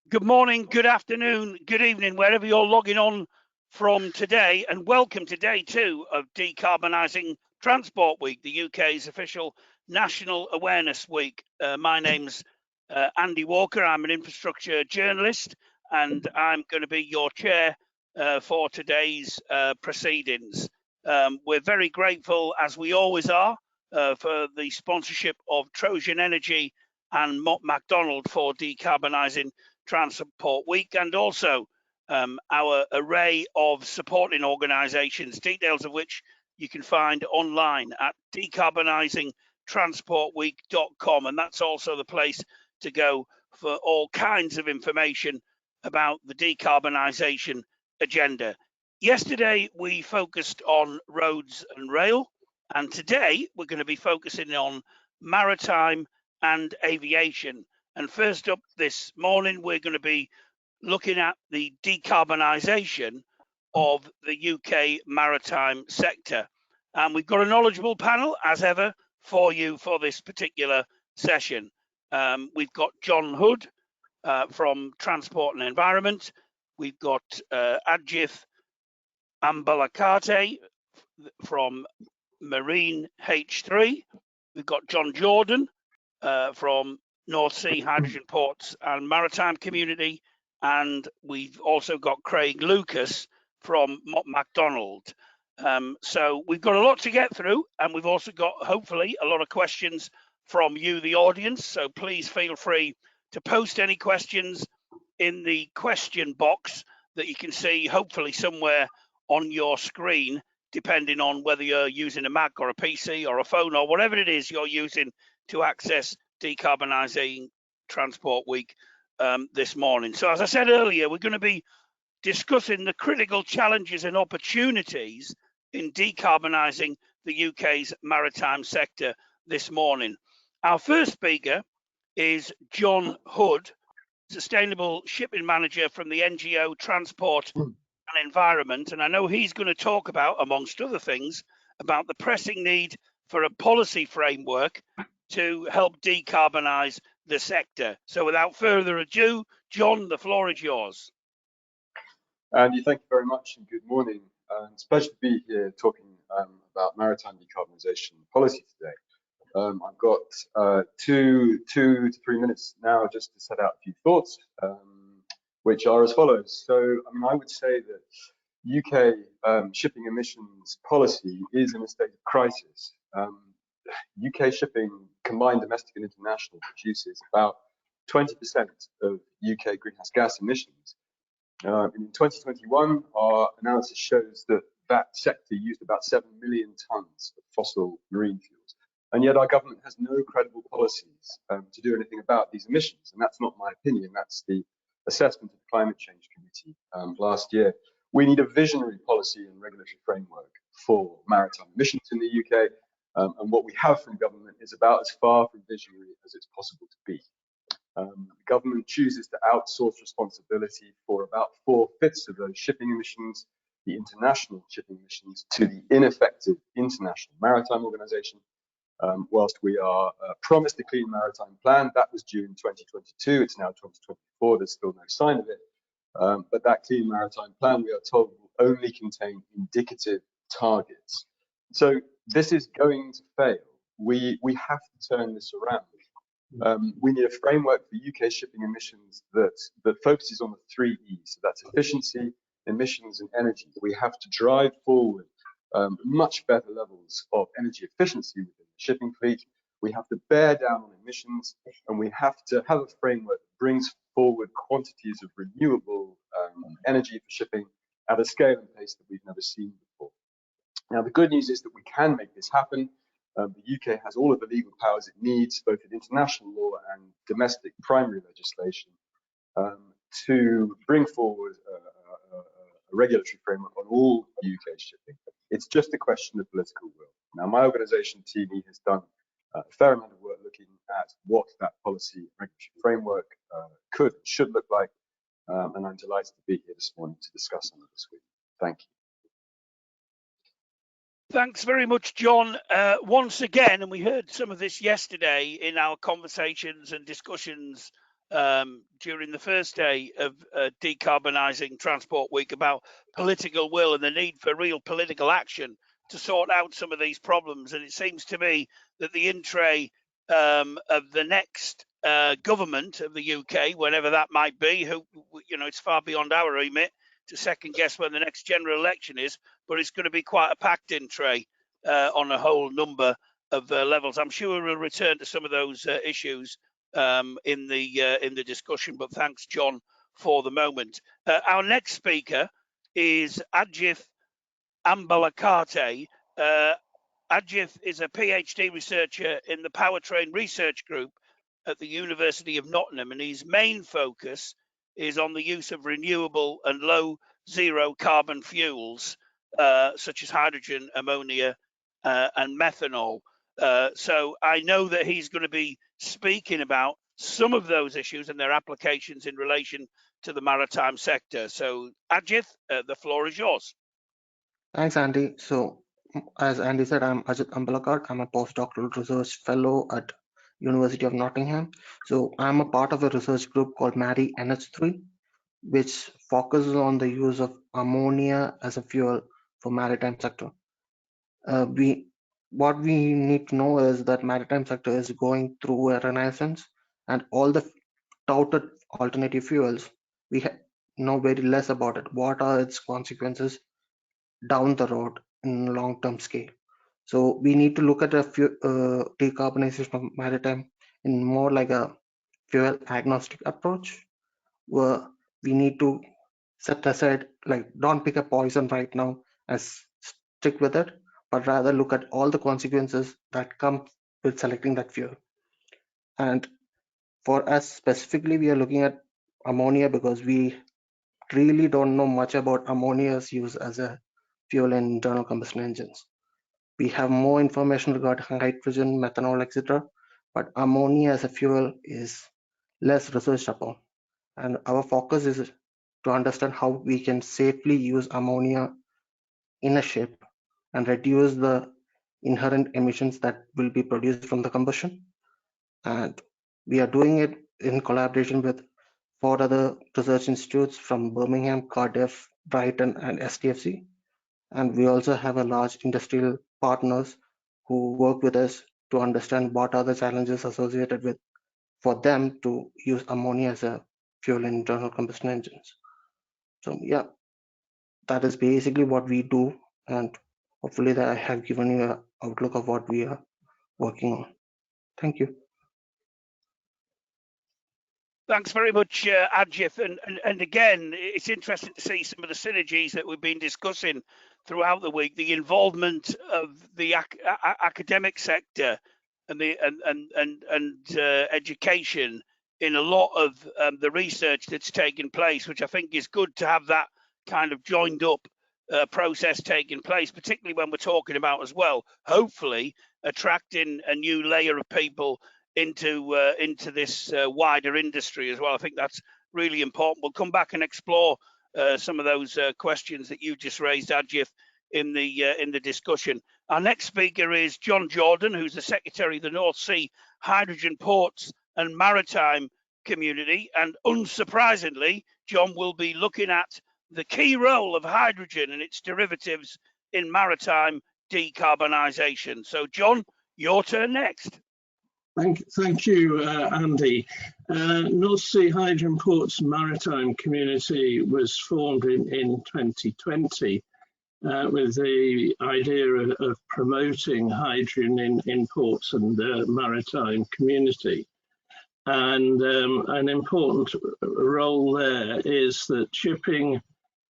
Good morning, good afternoon, good evening, wherever you're logging on from today, and welcome to day 2 of Decarbonising Transport Week, the UK's official National Awareness Week. My name's Andy Walker. I'm an infrastructure journalist, and I'm going to be your chair for today's proceedings. We're very grateful, as we always are, for the sponsorship of Trojan Energy and Mott MacDonald for Decarbonising Transport Week, and also our array of supporting organisations, details of which you can find online at decarbonisingtransportweek.com, and that's also the place to go for all kinds of information about the decarbonisation agenda. Yesterday we focused on roads and rail, and today we're going to be focusing on maritime and aviation. And first up this morning, we're going to be looking at the decarbonisation of the UK maritime sector. And we've got a knowledgeable panel, as ever, for you for this particular session. We've got Jon Hood from Transport and Environment. We've got Ajith Ambalakatte from Marine H3. We've got Jon Jordan from North Sea Hydrogen Ports and Maritime Community, and we've also got Craig Lucas from Mott MacDonald. So we've got a lot to get through, and we've also got, hopefully, a lot of questions from you, the audience. So please feel free to post any questions in the question box that you can see, hopefully, somewhere on your screen, depending on whether you're using a Mac or a PC or a phone or whatever it is you're using to access Decarbonising Transport Week this morning. So as I said earlier, we're going to be discussing the critical challenges and opportunities in decarbonising the UK's maritime sector this morning. Our first speaker is Jon Hood, Sustainable Shipping Manager from the NGO Transport and Environment. And I know he's going to talk about, amongst other things, about the pressing need for a policy framework to help decarbonise the sector. So without further ado, Jon, the floor is yours. Andy, thank you very much and good morning. It's a pleasure to be here talking about maritime decarbonisation policy today. I've got 2 to 3 minutes now just to set out a few thoughts, which are as follows. So, I would say that UK shipping emissions policy is in a state of crisis. UK shipping, combined domestic and international, produces about 20% of UK greenhouse gas emissions. In 2021, our analysis shows that that sector used about 7 million tonnes of fossil marine fuels. And yet our government has no credible policies to do anything about these emissions. And that's not my opinion, that's the assessment of the Climate Change Committee last year. We need a visionary policy and regulatory framework for maritime emissions in the UK. And what we have from government is about as far from visionary as it's possible to be. The government chooses to outsource responsibility for about 4/5 of those shipping emissions, the international shipping emissions, to the ineffective International Maritime Organization. Whilst we are promised a clean maritime plan, that was due in 2022, it's now 2024, there's still no sign of it. But that clean maritime plan, we are told, will only contain indicative targets. So this is going to fail. We have to turn this around. We need a framework for UK shipping emissions that focuses on the 3 E's. So that's efficiency, emissions, and energy. We have to drive forward much better levels of energy efficiency within the shipping fleet. We have to bear down on emissions, and we have to have a framework that brings forward quantities of renewable energy for shipping at a scale and pace that we've never seen before. Now, the good news is that we can make this happen. The UK has all of the legal powers it needs, both in international law and domestic primary legislation, to bring forward a regulatory framework on all UK shipping. It's just a question of political will. Now, my organisation, TV, has done a fair amount of work looking at what that policy regulatory framework could and should look like, and I'm delighted to be here this morning to discuss on it this week. Thank you. Thanks very much, Jon. Once again, and we heard some of this yesterday in our conversations and discussions during the first day of Decarbonising Transport Week about political will and the need for real political action to sort out some of these problems. And it seems to me that the in-tray of the next government of the UK, whenever that might be, who, you know, it's far beyond our remit to second guess when the next general election is, but it's going to be quite a packed in-tray on a whole number of levels. I'm sure we'll return to some of those issues in the discussion, but thanks, Jon, for the moment. Our next speaker is Ajith Ambalakatte. Ajith is a PhD researcher in the Powertrain Research Group at the University of Nottingham, and his main focus is on the use of renewable and low zero carbon fuels such as hydrogen, ammonia, and methanol. So I know that he's going to be speaking about some of those issues and their applications in relation to the maritime sector. So Ajith, the floor is yours. Thanks, Andy. So, as Andy said, I'm Ajith Ambalakatte. I'm a postdoctoral research fellow at University of Nottingham. So, I'm a part of a research group called MARI NH3, which focuses on the use of ammonia as a fuel for maritime sector. What we need to know is that maritime sector is going through a renaissance, and all the touted alternative fuels, we know very less about it. What are its consequences down the road in long-term scale? So we need to look at a decarbonization of maritime in more like a fuel agnostic approach, where we need to set aside, like, don't pick a poison right now and stick with it, but rather look at all the consequences that come with selecting that fuel. And for us specifically, we are looking at ammonia because we really don't know much about ammonia's use as a fuel in internal combustion engines. We have more information regarding hydrogen, methanol, etc., but ammonia as a fuel is less researched upon. And our focus is to understand how we can safely use ammonia in a ship and reduce the inherent emissions that will be produced from the combustion. And we are doing it in collaboration with 4 other research institutes from Birmingham, Cardiff, Brighton, and STFC. And we also have a large industrial partners who work with us to understand what are the challenges associated with for them to use ammonia as a fuel in internal combustion engines. So yeah, that is basically what we do, and hopefully that I have given you an outlook of what we are working on. Thank you. Thanks very much, Ajith. And again, it's interesting to see some of the synergies that we've been discussing throughout the week. The involvement of the academic sector and the education in a lot of the research that's taking place, which I think is good to have that kind of joined up process taking place, particularly when we're talking about as well, hopefully attracting a new layer of people into this wider industry as well. I think that's really important. We'll come back and explore some of those questions that you just raised, Ajith, in the discussion. Our next speaker is Jon Jordan, who's the Secretary of the North Sea Hydrogen Ports and Maritime Community. And unsurprisingly, Jon will be looking at the key role of hydrogen and its derivatives in maritime decarbonisation. So, Jon, your turn next. Thank you, Andy. North Sea Hydrogen Ports Maritime Community was formed in 2020 with the idea of promoting hydrogen in ports and the maritime community. And an important role there is that shipping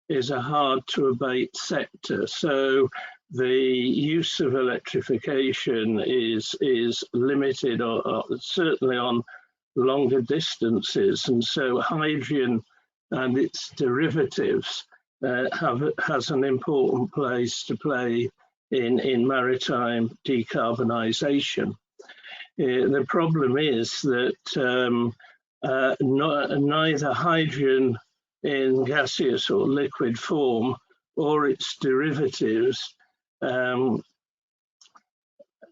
is a hard to abate sector. So the use of electrification is limited, or certainly on longer distances, and so hydrogen and its derivatives has an important place to play in maritime decarbonisation. The problem is that neither hydrogen in gaseous or liquid form or its derivatives, ammonia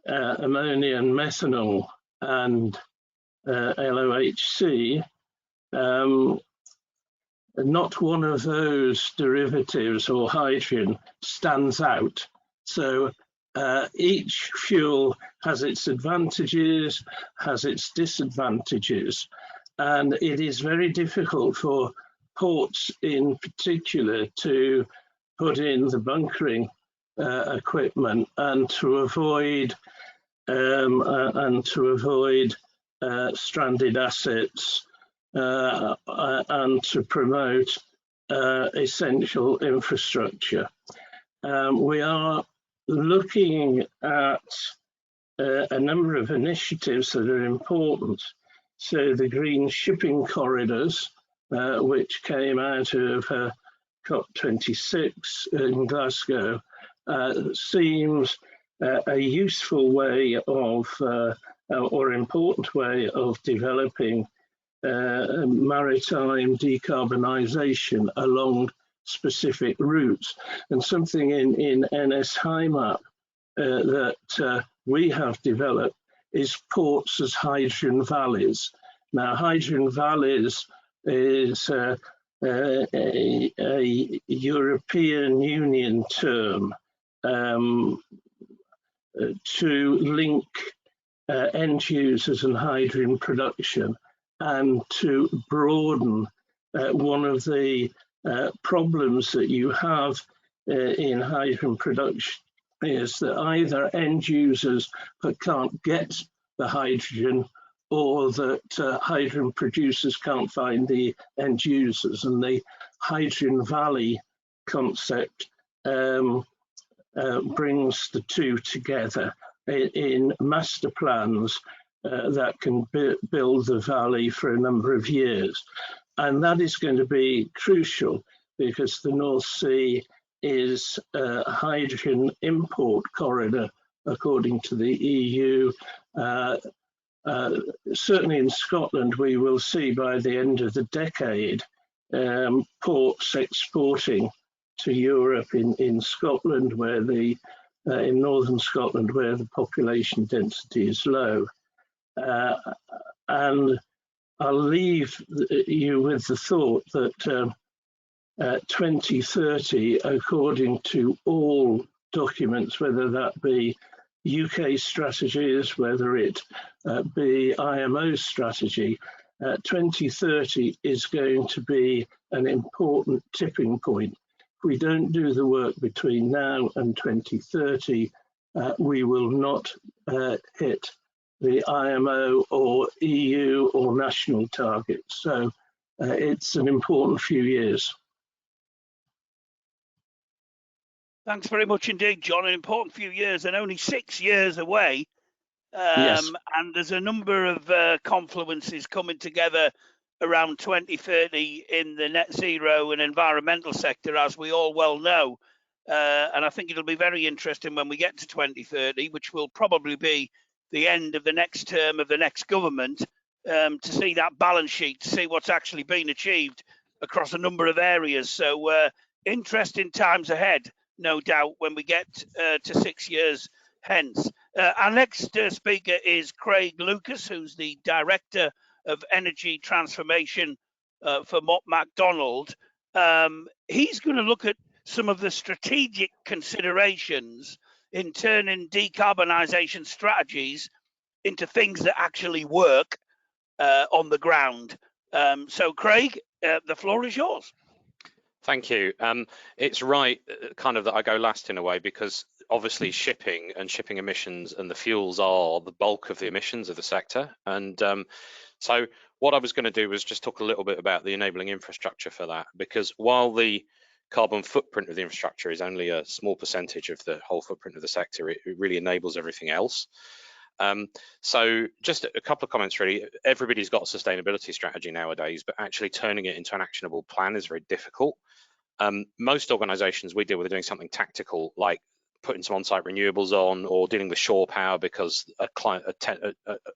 and methanol and LOHC, not one of those derivatives or hydrogen stands out. So each fuel has its advantages, has its disadvantages, and it is very difficult for ports in particular to put in the bunkering equipment and to avoid stranded assets and to promote essential infrastructure. We are looking at a number of initiatives that are important. So the green shipping corridors, which came out of COP26 in Glasgow, seems a useful way of, or important way of developing maritime decarbonisation along specific routes. And something in NS HyMaP that we have developed is ports as hydrogen valleys. Now, hydrogen valleys is a European Union term to link end users and hydrogen production, and to broaden one of the problems that you have in hydrogen production is that either end users can't get the hydrogen, or that hydrogen producers can't find the end users. And the hydrogen valley concept brings the two together in master plans that can build the valley for a number of years. And that is going to be crucial, because the North Sea is a hydrogen import corridor, according to the EU. Certainly in Scotland, we will see by the end of the decade ports exporting to Europe in Scotland, where the in northern Scotland, where the population density is low. And I'll leave you with the thought that 2030, according to all documents, whether that be UK strategies, whether it be IMO strategy, 2030 is going to be an important tipping point. If we don't do the work between now and 2030, we will not hit the IMO or EU or national targets. So it's an important few years. Thanks very much indeed, John. An important few years, and only 6 years away. Yes. And there's a number of confluences coming together around 2030 in the net zero and environmental sector, as we all well know. And I think it'll be very interesting when we get to 2030, which will probably be the end of the next term of the next government, to see that balance sheet, to see what's actually been achieved across a number of areas. So interesting times ahead, no doubt, when we get to 6 years hence. Our next speaker is Craig Lucas, who's the Director of Energy Transformation for Mott MacDonald. He's going to look at some of the strategic considerations in turning decarbonisation strategies into things that actually work on the ground. So Craig, the floor is yours. Thank you. It's right kind of that I go last in a way, because obviously shipping and shipping emissions and the fuels are the bulk of the emissions of the sector. And so what I was going to do was just talk a little bit about the enabling infrastructure for that, because while the carbon footprint of the infrastructure is only a small percentage of the whole footprint of the sector, it really enables everything else. So just a couple of comments really. Everybody's got a sustainability strategy nowadays, but actually turning it into an actionable plan is very difficult. Most organizations we deal with are doing something tactical, like putting some on-site renewables on, or dealing with shore power because a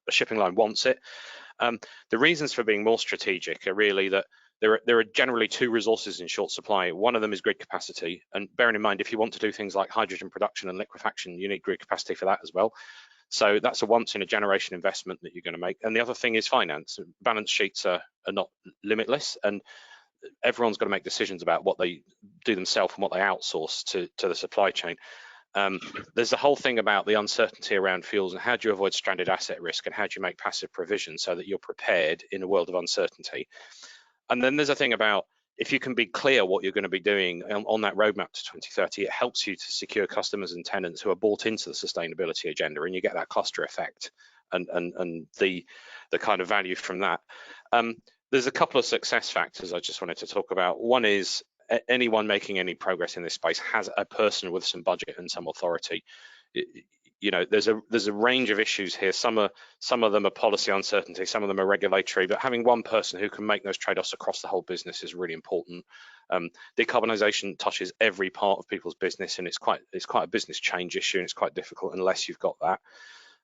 shipping line wants it. The reasons for being more strategic are really that there are generally two resources in short supply. One of them is grid capacity, and bearing in mind, if you want to do things like hydrogen production and liquefaction, you need grid capacity for that as well. So that's a once in a generation investment that you're going to make. And the other thing is finance. Balance sheets are not limitless, and everyone's got to make decisions about what they do themselves and what they outsource to the supply chain. There's the whole thing about the uncertainty around fuels and how do you avoid stranded asset risk and how do you make passive provision so that you're prepared in a world of uncertainty. And then there's a thing about if you can be clear what you're going to be doing on that roadmap to 2030, it helps you to secure customers and tenants who are bought into the sustainability agenda, and you get that cluster effect and the kind of value from that. There's a couple of success factors I just wanted to talk about. One is anyone making any progress in this space has a person with some budget and some authority. You know, there's a range of issues here. Some of them are policy uncertainty, some of them are regulatory, but having one person who can make those trade-offs across the whole business is really important. Decarbonisation touches every part of people's business, and it's quite a business change issue, and it's quite difficult unless you've got that.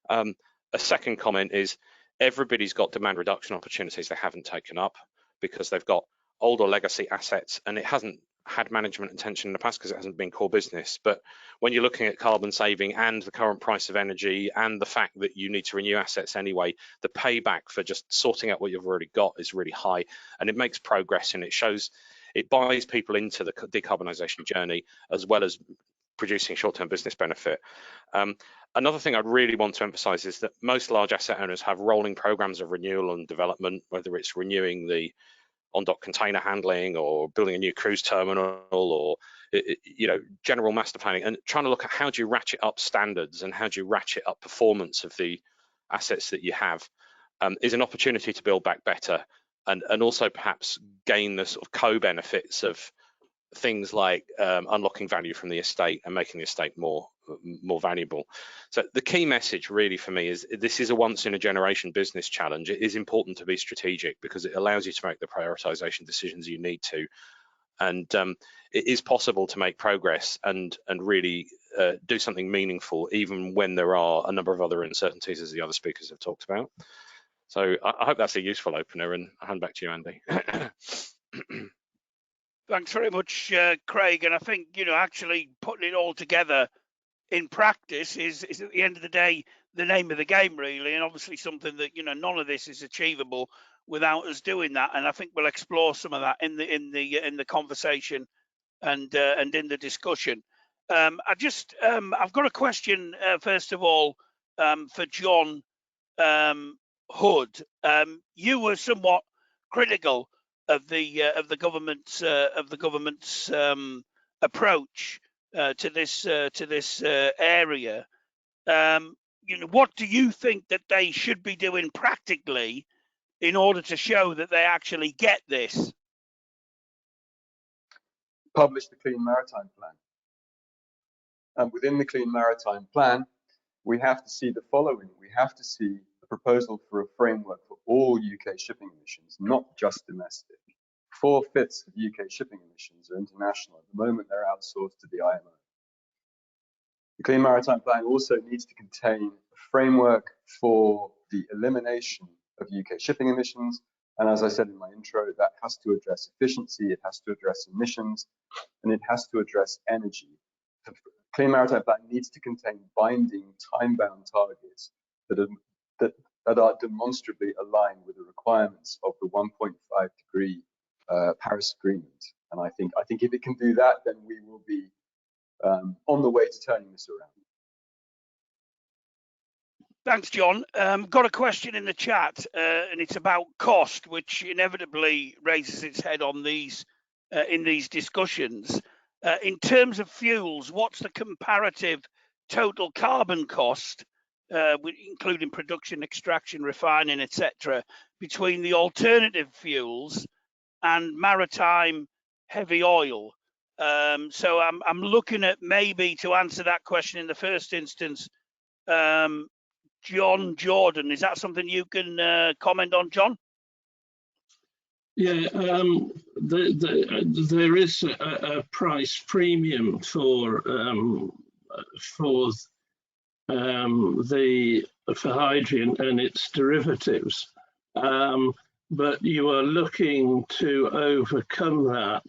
A second comment is everybody's got demand reduction opportunities they haven't taken up because they've got old or legacy assets, and it hasn't had management attention in the past because it hasn't been core business. But when you're looking at carbon saving and the current price of energy and the fact that you need to renew assets anyway, the payback for just sorting out what you've already got is really high, and it makes progress, and it buys people into the decarbonisation journey as well as producing short-term business benefit. Another thing I'd really want to emphasise is that most large asset owners have rolling programs of renewal and development, whether it's renewing the on-dock container handling or building a new cruise terminal or general master planning, and trying to look at how do you ratchet up standards and how do you ratchet up performance of the assets that you have is an opportunity to build back better and also perhaps gain the sort of co-benefits of things like unlocking value from the estate and making the estate more valuable. So the key message really for me is this is a once in a generation business challenge. It is important to be strategic because it allows you to make the prioritization decisions you need to, and it is possible to make progress and really do something meaningful even when there are a number of other uncertainties, as the other speakers have talked about. So I hope that's a useful opener, and I'll hand back to you, Andy. Thanks very much, Craig. And I think, actually putting it all together in practice is at the end of the day, the name of the game, really. And obviously something that, none of this is achievable without us doing that. And I think we'll explore some of that in the conversation and in the discussion. I've got a question, first of all, for Jon Hood. You were somewhat critical of the government's approach to this area. What do you think that they should be doing practically in order to show that they actually get this? Publish the Clean Maritime Plan. And within the Clean Maritime Plan, we have to see the following. We have to see a proposal for a framework for all UK shipping emissions, not just domestic. 4/5 of UK shipping emissions are international. At the moment, they're outsourced to the IMO. The Clean Maritime Plan also needs to contain a framework for the elimination of UK shipping emissions. And as I said in my intro, that has to address efficiency, it has to address emissions, and it has to address energy. The Clean Maritime Plan needs to contain binding, time-bound targets that are demonstrably aligned with the requirements of the 1.5-degree Paris Agreement. And I think if it can do that, then we will be on the way to turning this around. Thanks, Jon. Got a question in the chat, and it's about cost, which inevitably raises its head on these in these discussions. In terms of fuels, what's the comparative total carbon cost, including production, extraction, refining, etc., between the alternative fuels and maritime heavy oil? So I'm looking at, maybe to answer that question in the first instance, Jon Jordan. Is that something you can comment on, Jon? Yeah, there is a price premium for hydrogen and its derivatives, but you are looking to overcome that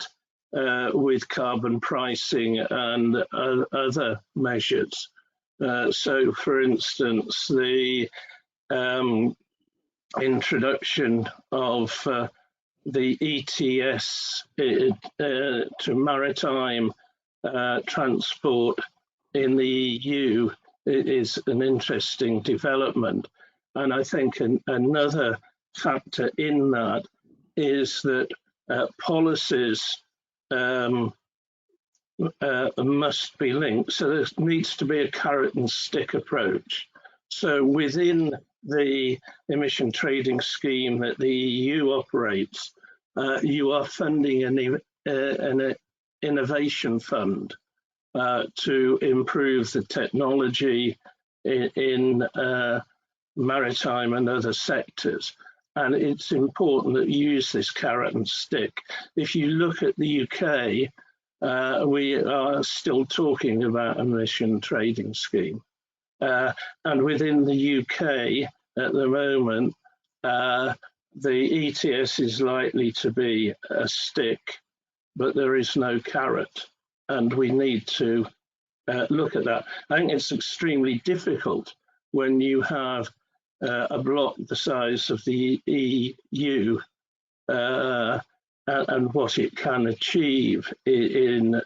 with carbon pricing and other measures. So, for instance, the introduction of the ETS to maritime transport in the EU is an interesting development. And I think another factor in that is that policies must be linked. So there needs to be a carrot and stick approach. So within the emission trading scheme that the EU operates, you are funding an innovation fund to improve the technology in maritime and other sectors. And it's important that you use this carrot and stick. If you look at the UK, we are still talking about an emission trading scheme. And within the UK at the moment, the ETS is likely to be a stick, but there is no carrot. And we need to look at that. I think it's extremely difficult when you have a bloc the size of the EU and what it can achieve in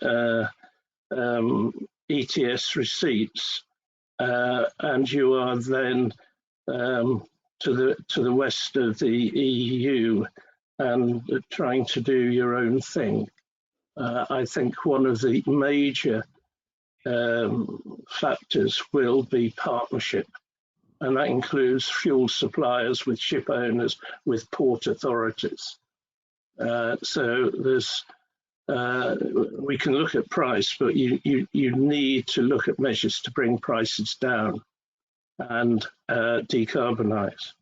ETS receipts, and you are then to the west of the EU and trying to do your own thing. I think one of the major factors will be partnership, and that includes fuel suppliers with ship owners, with port authorities. So there's we can look at price, but you need to look at measures to bring prices down and decarbonise.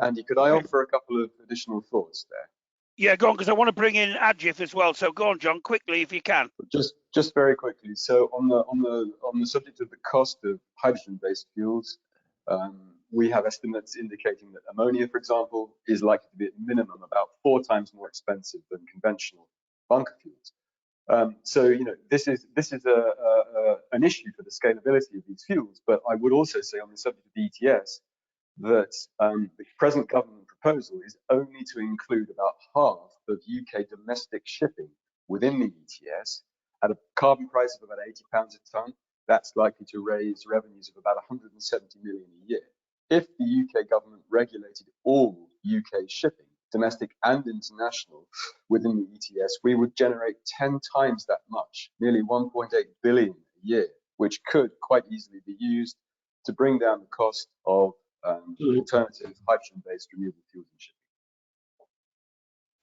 Andy, could I offer a couple of additional thoughts there? Yeah, go on, because I want to bring in Ajith as well. So go on, John, quickly if you can. Just very quickly. So on the subject of the cost of hydrogen-based fuels, we have estimates indicating that ammonia, for example, is likely to be at minimum about 4 times more expensive than conventional bunker fuels. So this is an issue for the scalability of these fuels. But I would also say on the subject of ETS that the present government proposal is only to include about half of UK domestic shipping within the ETS at a carbon price of about £80 a tonne. That's likely to raise revenues of about 170 million a year. If the UK government regulated all UK shipping, domestic and international, within the ETS, we would generate 10 times that much, nearly 1.8 billion a year, which could quite easily be used to bring down the cost of alternative hydrogen-based renewable fuels in shipping.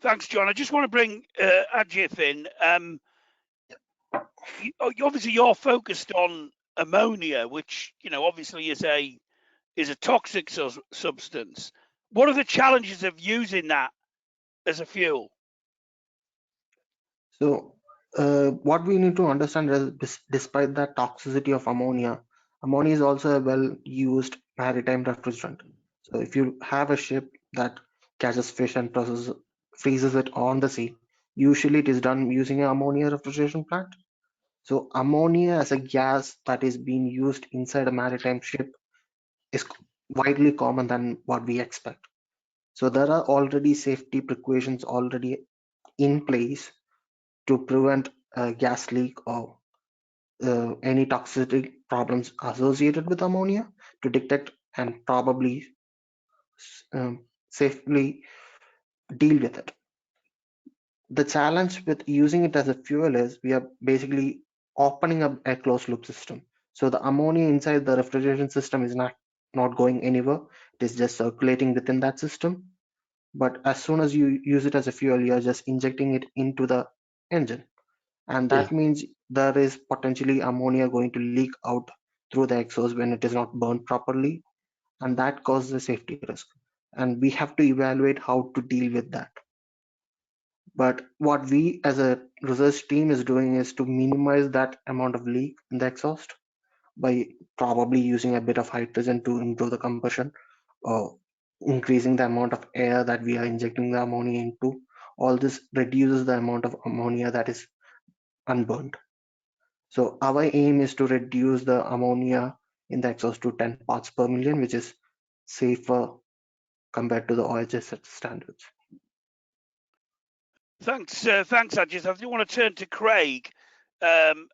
Thanks, John. I just want to bring Ajith in. Obviously, you're focused on ammonia, which obviously is a toxic substance. What are the challenges of using that as a fuel? So what we need to understand is, despite the toxicity of ammonia, ammonia is also a well-used maritime refrigerant. So if you have a ship that catches fish and freezes it on the sea, usually it is done using an ammonia refrigeration plant. So ammonia as a gas that is being used inside a maritime ship is widely common than what we expect. So there are already safety precautions already in place to prevent a gas leak or any toxicity problems associated with ammonia, to detect and probably safely deal with it. The challenge with using it as a fuel is we are basically opening up a closed loop system. So the ammonia inside the refrigeration system is not going anywhere. It is just circulating within that system. But as soon as you use it as a fuel, you're just injecting it into the engine. And that means there is potentially ammonia going to leak out through the exhaust when it is not burned properly. And that causes a safety risk. And we have to evaluate how to deal with that. But what we as a research team is doing is to minimize that amount of leak in the exhaust by probably using a bit of hydrogen to improve the combustion, or increasing the amount of air that we are injecting the ammonia into. All this reduces the amount of ammonia that is unburned. So our aim is to reduce the ammonia in the exhaust to 10 parts per million, which is safer compared to the OHS standards. Thanks, Ajith. I do want to turn to Craig and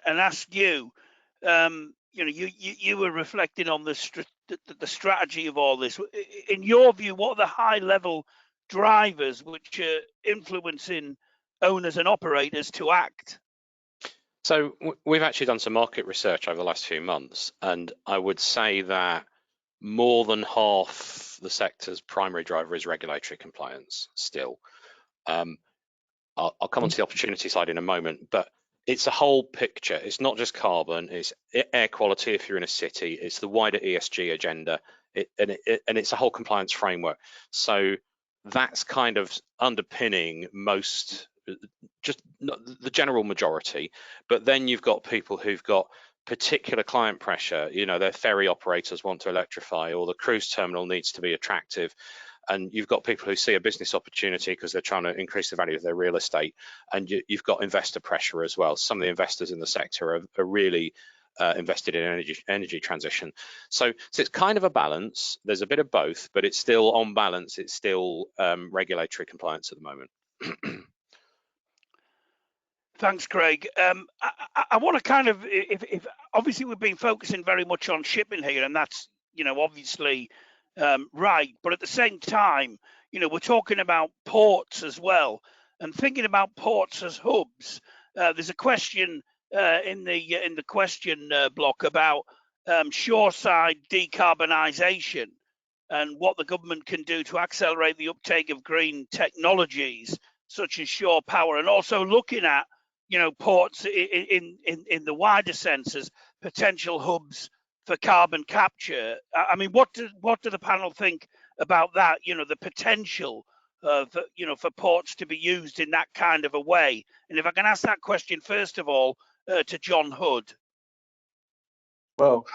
ask you. You were reflecting on the strategy of all this. In your view, what are the high-level drivers which are influencing owners and operators to act? So we've actually done some market research over the last few months, and I would say that more than half the sector's primary driver is regulatory compliance still. I'll come on to the opportunity side in a moment, but it's a whole picture. It's not just carbon, it's air quality if you're in a city, it's the wider ESG agenda, and it's a whole compliance framework. So that's kind of underpinning most, just the general majority. But then you've got people who've got particular client pressure, their ferry operators want to electrify, or the cruise terminal needs to be attractive. And you've got people who see a business opportunity because they're trying to increase the value of their real estate. And you've got investor pressure as well. Some of the investors in the sector are really invested in energy transition. So it's kind of a balance. There's a bit of both, but it's still on balance. It's still regulatory compliance at the moment. Thanks, Craig. I want to kind of, if obviously we've been focusing very much on shipping here, and that's obviously right, but at the same time, we're talking about ports as well, and thinking about ports as hubs. There's a question in the question block about shoreside decarbonisation and what the government can do to accelerate the uptake of green technologies such as shore power, and also looking at ports in the wider sense as potential hubs for carbon capture. I mean, what do the panel think about that? The potential for ports to be used in that kind of a way. And if I can ask that question first of all to Jon Hood. Well,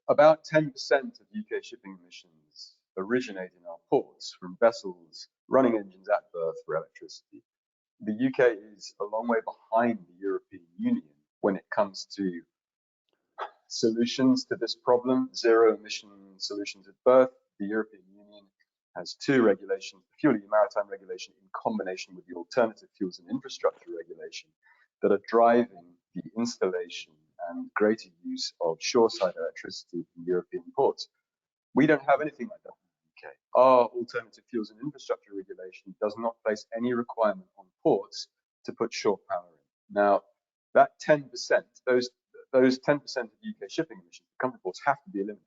about 10% of UK shipping emissions originate in our ports from vessels running engines at berth for electricity. The UK is a long way behind the European Union when it comes to solutions to this problem, zero emission solutions at berth. The European Union has two regulations, the fuel-agnostic maritime regulation in combination with the alternative fuels and infrastructure regulation, that are driving the installation and greater use of shoreside electricity in European ports. We don't have anything like that in the UK. Our alternative fuels and infrastructure regulation does not place any requirement on ports to put shore power in. Now, that 10%, those 10% of UK shipping emissions that come from ports have to be eliminated.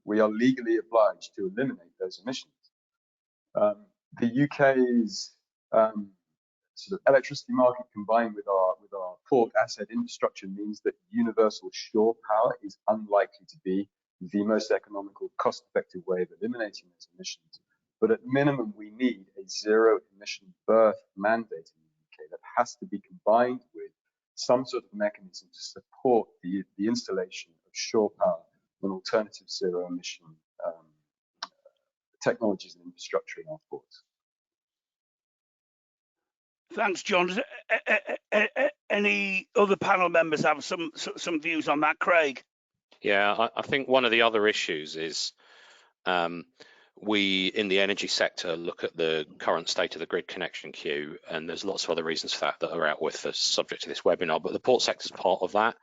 We are legally obliged to eliminate those emissions. The UK's sort of electricity market combined with our port asset infrastructure means that universal shore power is unlikely to be the most economical, cost-effective way of eliminating those emissions. But at minimum, we need a zero emission berth mandate in the UK that has to be combined with some sort of mechanism to support the installation of shore power and alternative zero emission technologies and infrastructure in our ports. Thanks, Jon. Any other panel members have some views on that, Craig? Yeah, I think one of the other issues is we in the energy sector look at the current state of the grid connection queue, and there's lots of other reasons for that are out with the subject of this webinar, but the port sector is part of that.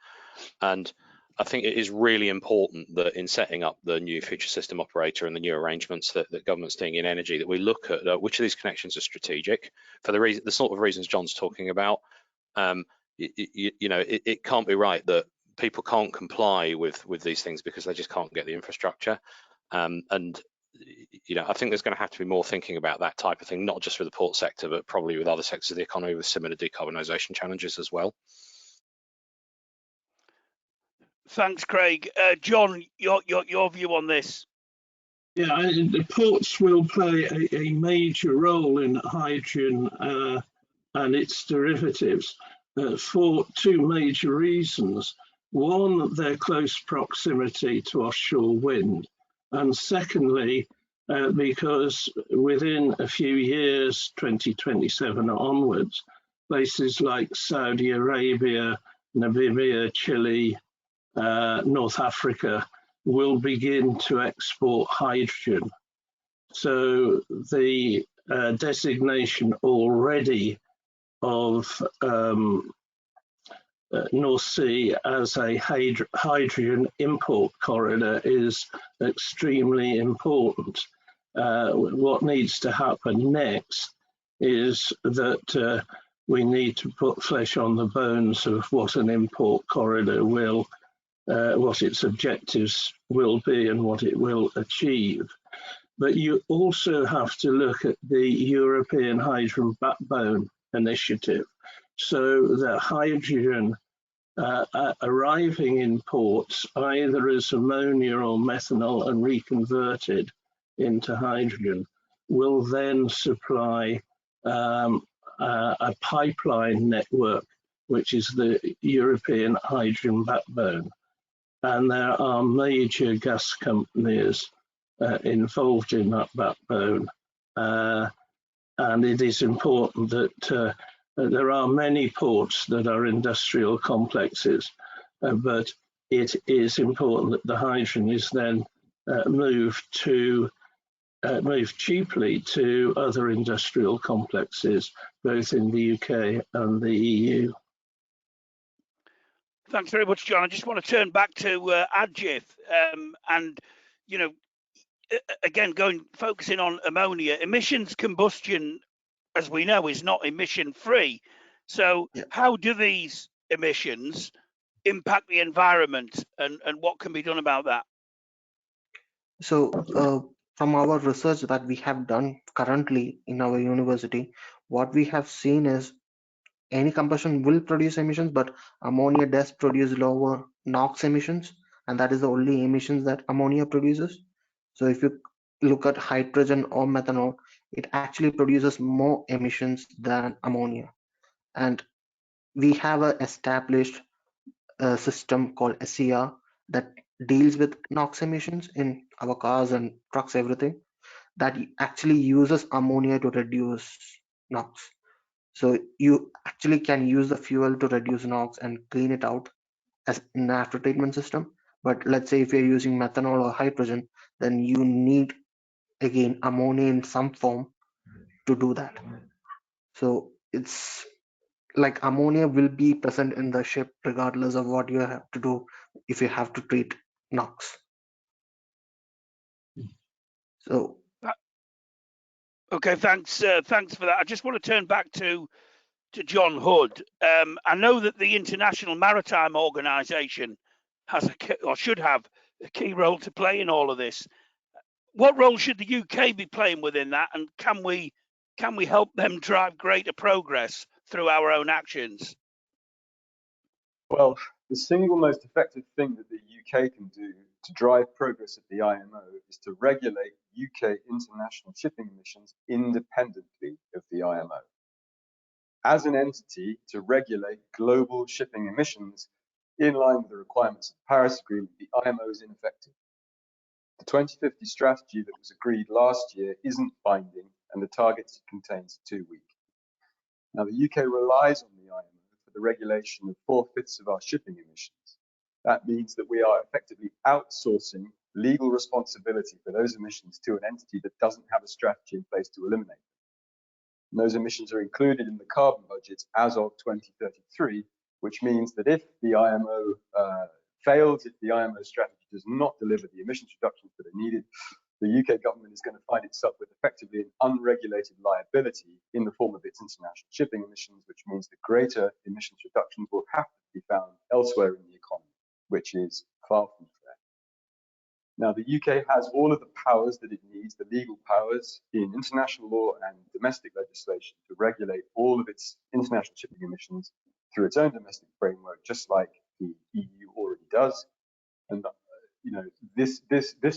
And I think it is really important that in setting up the new future system operator and the new arrangements that the government's doing in energy, that we look at which of these connections are strategic for the sort of reasons Jon's talking about. It can't be right that people can't comply with these things because they just can't get the infrastructure. I think there's going to have to be more thinking about that type of thing, not just for the port sector, but probably with other sectors of the economy with similar decarbonisation challenges as well. Thanks, Craig. Jon, your view on this? Yeah, the ports will play a major role in hydrogen and its derivatives for two major reasons. One, their close proximity to offshore wind, and secondly, because within a few years, 2027 onwards, places like Saudi Arabia, Namibia, Chile, North Africa will begin to export hydrogen. So the designation already of North Sea as a hydrogen import corridor is extremely important. What needs to happen next is that we need to put flesh on the bones of what an import corridor will, what its objectives will be and what it will achieve. But you also have to look at the European Hydrogen Backbone Initiative, so that hydrogen arriving in ports either as ammonia or methanol and reconverted into hydrogen will then supply a pipeline network, which is the European Hydrogen Backbone. And there are major gas companies involved in that backbone. And it is important that there are many ports that are industrial complexes, but it is important that the hydrogen is then moved cheaply to other industrial complexes, both in the UK and the EU. Thanks very much, John. I just want to turn back to Ajith, and you know, again, focusing on ammonia, emissions combustion, as we know, is not emission free. So how do these emissions impact the environment, and what can be done about that? So from our research that we have done currently in our university, what we have seen is any combustion will produce emissions, but ammonia does produce lower NOx emissions, and that is the only emissions that ammonia produces. So if you look at hydrogen or methanol, it actually produces more emissions than ammonia. And we have an established system called SCR that deals with NOx emissions in our cars and trucks, everything, that actually uses ammonia to reduce NOx. So you actually can use the fuel to reduce NOx and clean it out as an after treatment system. But let's say if you're using methanol or hydrogen, then you need again ammonia in some form to do that. So it's like ammonia will be present in the ship regardless of what you have to do if you have to treat NOx. So okay, thanks for that. I just want to turn back to Jon Hood. I know that the International Maritime Organization has or should have a key role to play in all of this. What role should the UK be playing within that, and can we help them drive greater progress through our own actions? Well, the single most effective thing that the UK can do to drive progress at the IMO is to regulate UK international shipping emissions independently of the IMO. As an entity to regulate global shipping emissions in line with the requirements of the Paris Agreement, the IMO is ineffective. The 2050 strategy that was agreed last year isn't binding, and the targets it contains are too weak. Now, the UK relies on the IMO for the regulation of 4/5 of our shipping emissions. That means that we are effectively outsourcing legal responsibility for those emissions to an entity that doesn't have a strategy in place to eliminate them. And those emissions are included in the carbon budgets as of 2033, which means that if the IMO fails, if the IMO strategy does not deliver the emissions reductions that are needed, the UK government is going to find itself with effectively an unregulated liability in the form of its international shipping emissions, which means the greater emissions reductions will have to be found elsewhere in the economy, which is far from fair. Now, the UK has all of the powers that it needs, the legal powers in international law and domestic legislation, to regulate all of its international shipping emissions through its own domestic framework, just like the EU already does. And you know, this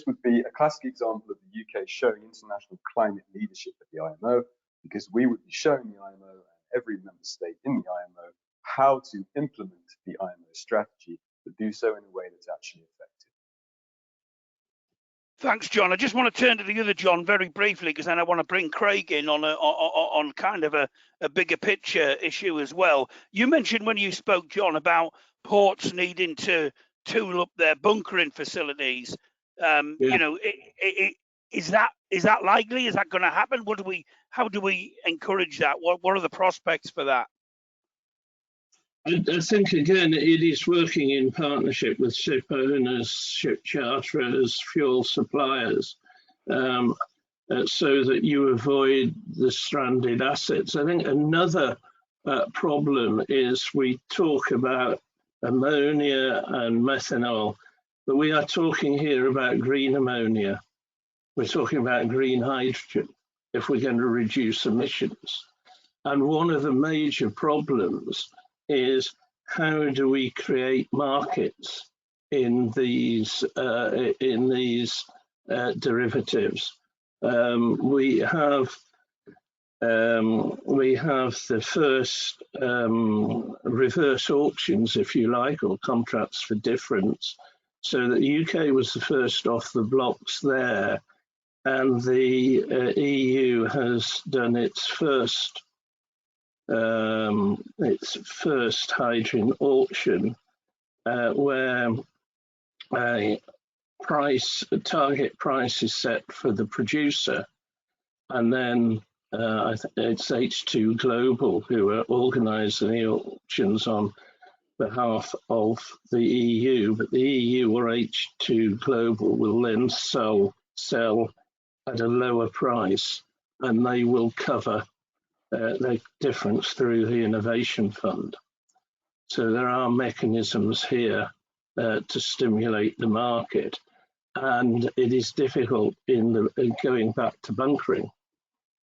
would be a classic example of the UK showing international climate leadership at the IMO, because we would be showing the IMO and every member state in the IMO how to implement the IMO strategy, but do so in a way that's actually effective. Thanks, John. I just want to turn to the other John very briefly, because then I want to bring Craig in on kind of a bigger picture issue as well. You mentioned when you spoke, John, about ports needing to tool up their bunkering facilities. You know, is that likely? Is that going to happen? How do we encourage that? What are the prospects for that? I think, again, it is working in partnership with ship owners, ship charterers, fuel suppliers, so that you avoid the stranded assets. I think another problem is we talk about ammonia and methanol, but we are talking here about green ammonia. We're talking about green hydrogen if we're going to reduce emissions. And one of the major problems is, how do we create markets in these derivatives? We have the first reverse auctions, if you like, or contracts for difference. So that the UK was the first off the blocks there, and the EU has done its first hydrogen auction, where a target price is set for the producer, and then I think it's H2 Global who are organising the auctions on behalf of the EU, but the EU or H2 Global will then sell at a lower price, and they will cover the difference through the innovation fund. So there are mechanisms here to stimulate the market, and it is difficult going back to bunkering.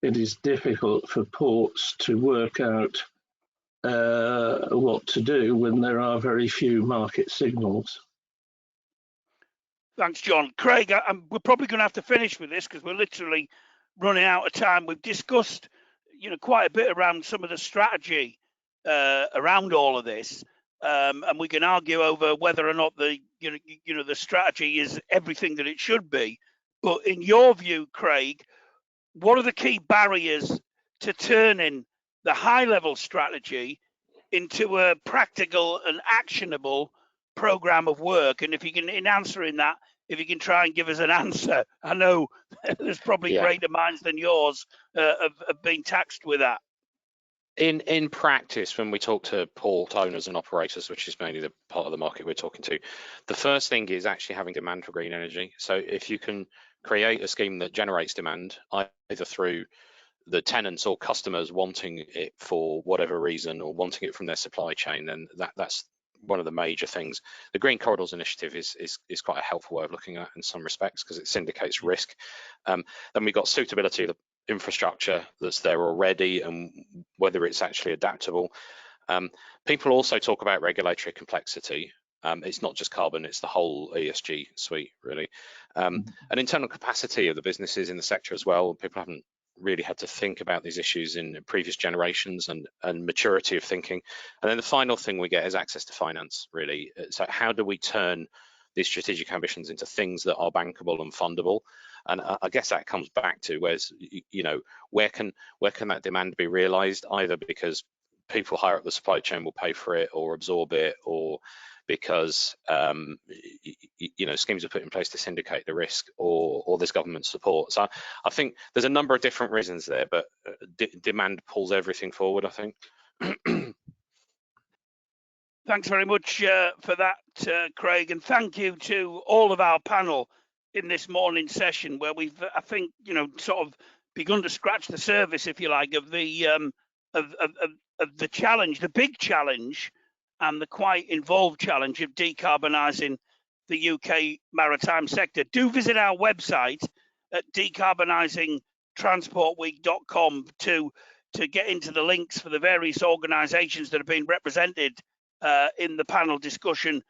It is difficult for ports to work out what to do when there are very few market signals. Thanks, John. Craig, we're probably going to have to finish with this because we're literally running out of time. We've discussed, quite a bit around some of the strategy around all of this, and we can argue over whether or not the strategy is everything that it should be. But in your view, Craig, what are the key barriers to turning the high-level strategy into a practical and actionable program of work? And if you can, in answering that, if you can try and give us an answer. I know there's probably greater minds than yours of being taxed with that. In practice, when we talk to port owners and operators, which is mainly the part of the market we're talking to, the first thing is actually having demand for green energy. So if you can create a scheme that generates demand, either through the tenants or customers wanting it for whatever reason, or wanting it from their supply chain, then that's one of the major things. The Green Corridors Initiative is quite a helpful way of looking at it in some respects, because it syndicates risk. Then we've got suitability of the infrastructure that's there already and whether it's actually adaptable. People also talk about regulatory complexity. It's not just carbon, it's the whole ESG suite, really. And internal capacity of the businesses in the sector as well. People haven't really had to think about these issues in previous generations, and maturity of thinking. And then the final thing we get is access to finance, really. So how do we turn these strategic ambitions into things that are bankable and fundable? And I guess that comes back to where can that demand be realized, either because people higher up the supply chain will pay for it or absorb it, or because schemes are put in place to syndicate the risk, or there's government support. So I think there's a number of different reasons there, but demand pulls everything forward, I think. Thanks very much for that, Craig, and thank you to all of our panel in this morning session, where we've, I think, sort of begun to scratch the surface, if you like, of the of the challenge, the big challenge, and the quite involved challenge of decarbonising the UK maritime sector. Do visit our website at decarbonisingtransportweek.com to get into the links for the various organisations that have been represented in the panel discussion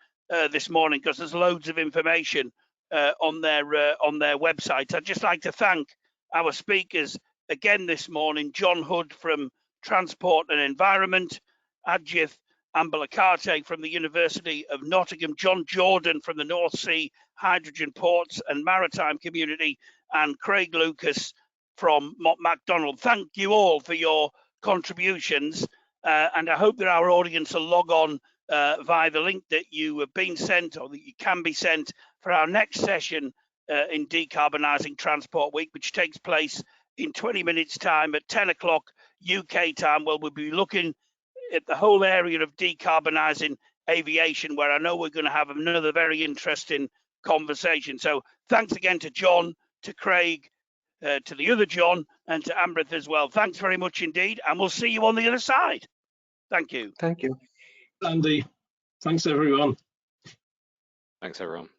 this morning, because there's loads of information on their website. I'd just like to thank our speakers again this morning: Jon Hood from Transport and Environment, Ajith Ambalakatte from the University of Nottingham, Jon Jordan from the North Sea Hydrogen Ports and Maritime Community, and Craig Lucas from Mott MacDonald. Thank you all for your contributions, and I hope that our audience will log on via the link that you have been sent or that you can be sent for our next session in Decarbonising Transport Week, which takes place in 20 minutes time at 10 o'clock UK time. Well, we'll be looking at the whole area of decarbonising aviation, where I know we're going to have another very interesting conversation. So thanks again to Jon, to Craig, to the other Jon, and to Amrit as well. Thanks very much indeed, and we'll see you on the other side. Thank you. Thank you. Andy, thanks everyone. Thanks everyone.